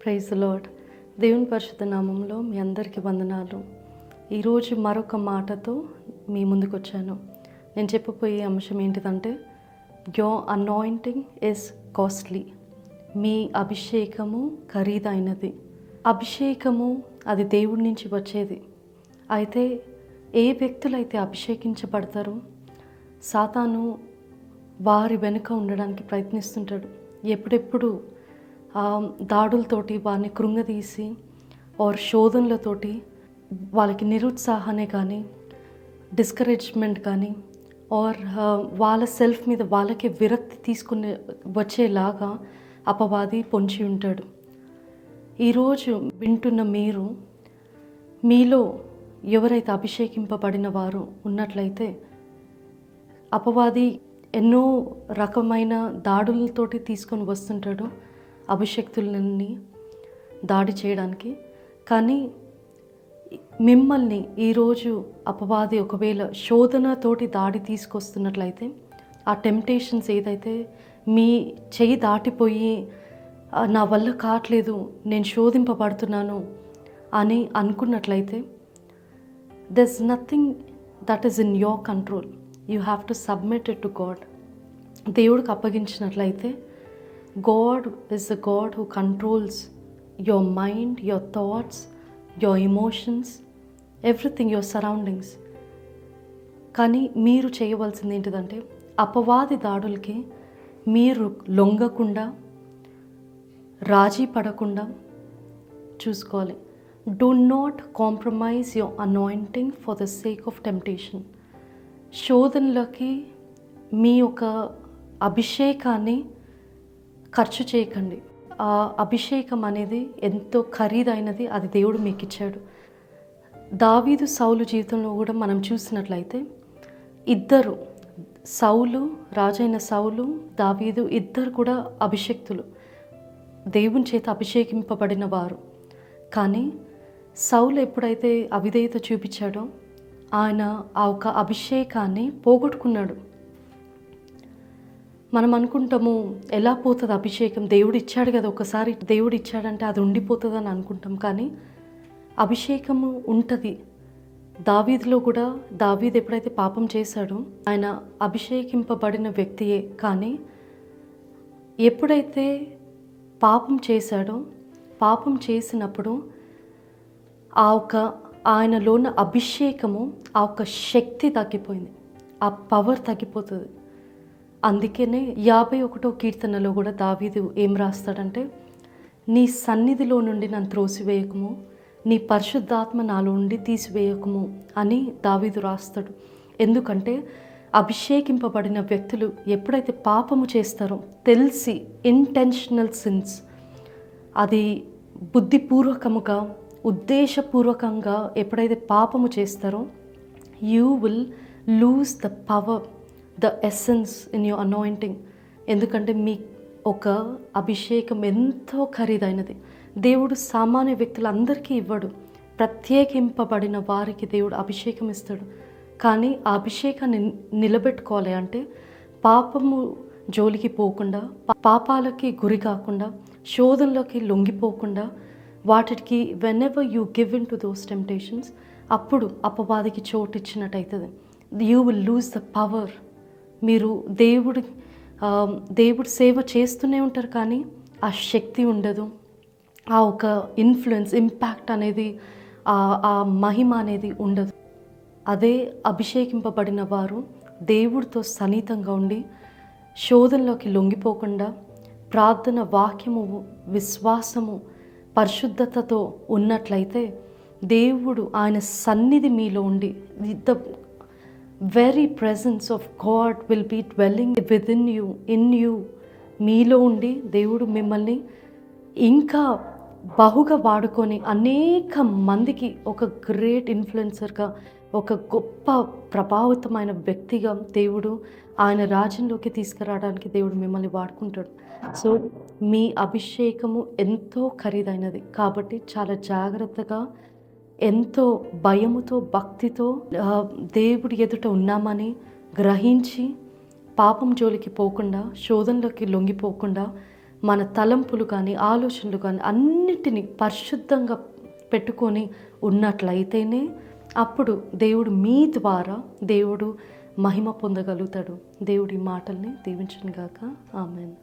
Praise the lord. దేవుని పరిశుద్ధ నామంలో మీ అందరికీ వందనాలు. ఈరోజు మరొక మాటతో మీ ముందుకు వచ్చాను. నేను చెప్పబోయే అంశం ఏంటిదంటే, యోర్ అనాయింటింగ్ ఇస్ కాస్ట్లీ. మీ అభిషేకము ఖరీదైనది. అభిషేకము అది దేవుడి నుంచి వచ్చేది. అయితే ఏ వ్యక్తులైతే అభిషేకించబడతారో సాతాను వారి వెనుక ఉండడానికి ప్రయత్నిస్తుంటాడు. ఎప్పుడెప్పుడు దాడులతోటి వారిని కృంగదీసి శోధనలతోటి వాళ్ళకి నిరుత్సాహాన్ని కానీ డిస్కరేజ్మెంట్ కానీ వాళ్ళ సెల్ఫ్ మీద వాళ్ళకే విరక్తి తీసుకుని వచ్చేలాగా అపవాది పొంచి ఉంటాడు. ఈరోజు వింటున్న మీలో ఎవరైతే అభిషేకింపబడిన వారు ఉన్నట్లయితే అపవాది ఎన్నో రకమైన దాడులతోటి తీసుకొని వస్తుంటాడు అభిషక్తులని దాడి చేయడానికి. కానీ మిమ్మల్ని ఈరోజు అపవాది ఒకవేళ శోధనతోటి దాడి తీసుకొస్తున్నట్లయితే, ఆ టెంప్టేషన్స్ ఏదైతే మీ చెయ్యి దాటిపోయి నా వల్ల కావట్లేదు, నేను శోధింపబడుతున్నాను అని అనుకున్నట్లయితే, there's nothing that is in your control. You have to submit it to God. దేవుడికి అప్పగించినట్లయితే, God is the God who controls your mind, your thoughts, your emotions, everything, your surroundings. కానీ మీరు చేయవలసింది ఏంటిదంటే, అపవాది దాడులకి మీరు లొంగకుండా, రాజీ పడకుండా చూసుకోవాలి. Do not compromise your anointing for the sake of temptation. శోధనలకి మీ యొక్క అభిషేకాన్ని ఖర్చు చేయకండి. ఆ అభిషేకం అనేది ఎంతో ఖరీదైనది. అది దేవుడు మీకు ఇచ్చాడు. దావీదు సౌలు జీవితంలో కూడా మనం చూసినట్లయితే, ఇద్దరు రాజైన సౌలు దావీదు ఇద్దరు కూడా అభిషేక్తులు, దేవుని చేత అభిషేకింపబడిన వారు. కానీ సౌలు ఎప్పుడైతే అవిధేయత చూపించాడో ఆయన ఆ ఒక అభిషేకాన్ని పోగొట్టుకున్నాడు. మనం అనుకుంటాము, ఎలా పోతుంది అభిషేకం, దేవుడు ఇచ్చాడు కదా, ఒకసారి దేవుడు ఇచ్చాడంటే అది ఉండిపోతుంది అని అనుకుంటాం. కానీ అభిషేకము ఉంటుంది. దావీదులో కూడా దావీదు ఎప్పుడైతే పాపం చేశాడో ఆయన అభిషేకింపబడిన వ్యక్తియే. కానీ ఎప్పుడైతే పాపం చేశాడో, పాపం చేసినప్పుడు ఆయనలో ఉన్న అభిషేకము, ఆ ఒక శక్తి తగ్గిపోయింది, ఆ పవర్ తగ్గిపోతుంది. అందుకనే 51వ కీర్తనలో కూడా దావీదు ఏం రాస్తాడంటే, నీ సన్నిధిలో నుండి నన్ను త్రోసివేయకము, నీ పరిశుద్ధాత్మ నాలో నుండి తీసివేయకము అని దావీదు రాస్తాడు. ఎందుకంటే అభిషేకింపబడిన వ్యక్తులు ఎప్పుడైతే పాపము చేస్తారో, తెలిసి ఇంటెన్షనల్ సిన్స్, అది బుద్ధిపూర్వకముగా ఉద్దేశపూర్వకంగా ఎప్పుడైతే పాపము చేస్తారో, you will lose the power, the essence in your anointing. ఎందుకంటే మీ ఒక అభిషేకం ఎంతో ఖరీదైనది. దేవుడు సామాన్య వ్యక్తులందరికీ ఇవ్వడు. ప్రత్యేకింపబడిన వారికి దేవుడు అభిషేకం ఇస్తాడు. కానీ ఆ అభిషేకాన్ని నిలబెట్టుకోవాలి అంటే, పాపము జోలికి పోకుండా, పాపాలకి గురి కాకుండా, శోధనలోకి లొంగిపోకుండా, వాటికి whenever you give in to those temptations, అప్పుడు అపవాదికి చోటు ఇచ్చినట్టయితుంది. You will lose the power. మీరు దేవుడి సేవ చేస్తూనే ఉంటారు, కానీ ఆ శక్తి ఉండదు, ఆ ఒక ఇన్ఫ్లుయెన్స్, ఇంపాక్ట్ అనేది, ఆ మహిమ అనేది ఉండదు. అదే అభిషేకింపబడిన వారు దేవుడితో సన్నిహితంగా ఉండి శోధనలోకి లొంగిపోకుండా, ప్రార్థన, వాక్యము, విశ్వాసము, పరిశుద్ధతతో ఉన్నట్లయితే, దేవుడు ఆయన సన్నిధి మీలో ఉండి, the very presence of God will be dwelling within you, in you, మీలో ఉండి దేవుడు మిమ్మల్ని ఇంకా బహుగా వాడుకొని అనేక మందికి ఒక గ్రేట్ ఇన్ఫ్లుయెన్సర్గా, ఒక గొప్ప ప్రభావితమైన వ్యక్తిగా దేవుడు ఆయన రాజ్యంలోకి తీసుకురావడానికి దేవుడు మిమ్మల్ని వాడుకుంటాడు. సో మీ అభిషేకము ఎంతో ఖరీదైనది. కాబట్టి చాలా జాగ్రత్తగా, ఎంతో భయముతో, భక్తితో దేవుడి ఎదుట ఉన్నామని గ్రహించి, పాపం జోలికి పోకుండా, శోధనలోకి లొంగిపోకుండా, మన తలంపులు కానీ ఆలోచనలు కానీ అన్నిటినీ పరిశుద్ధంగా పెట్టుకొని ఉన్నట్లయితేనే అప్పుడు దేవుడు మీ ద్వారా దేవుడు మహిమ పొందగలుగుతాడు. దేవుడి మాటల్ని దీవించును గాక. ఆమేన్.